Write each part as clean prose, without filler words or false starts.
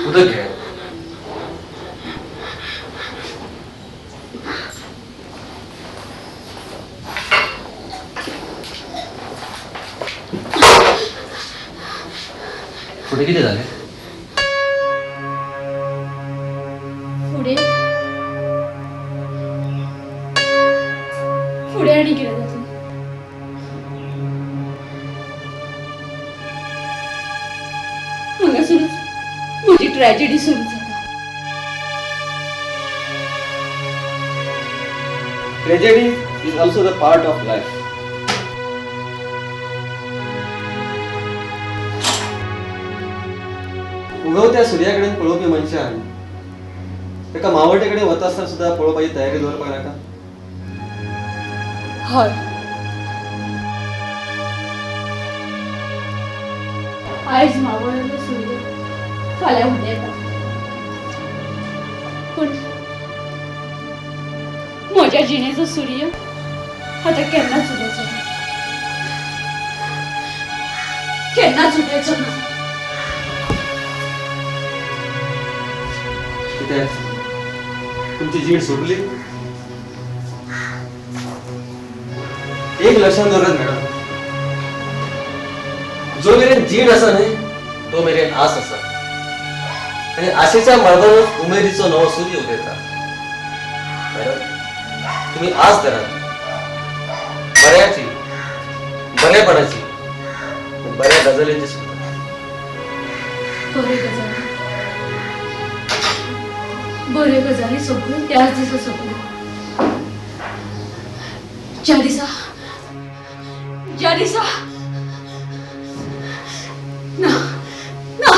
उदक घे. पुढे किती झाले? पुढे पुढे आणि गेलं जातं. मगासूनच माझी ट्रॅजेडी सुरू झाली. Tragedy is also the part of life. उगवत्या सूर्याकडे पळोवपी मनशान एका मावळटेकडे वता आसतना सुद्धा पळोवपाची तयारी दवरपाक नाका. हय, आयज मावळलो सूर्य फाल्यां उदेता. पूण म्हज्या जिणेचो सूर्य आतां केन्नाच उदेचो ना. केन्नाच उदेचो ना. कित्याक तुमची जीण सोडली. एक लक्षात दवरात मॅडम, जो मेरेन जीण आसा न्ही तो मेरेन आस आसा. आनी आशेच्या मळबांत उमेदीचो नवो सूर्य उदेता. मॅडम, तुम्ही आस धरात. बऱ्याची, बरेपणाची, बऱ्या गजालींची सुद्धा. बरे गजाली सगळ्यो त्याच दिसा सगळ्यो. ज्या दिसा ना ना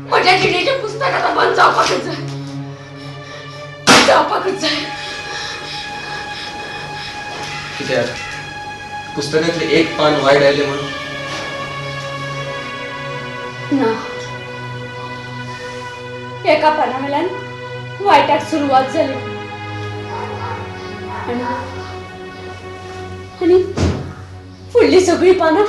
म्हज्या जिणेचें पुस्तक आतां बंद जावपाकच जाय. जावपाकच जाय. कित्याक पुस्तकातले एक पान वायट आयले म्हणून ना, एका पाना वेल्यान वायटाक सुरवात जाली. आनी फुडली सगळी पानां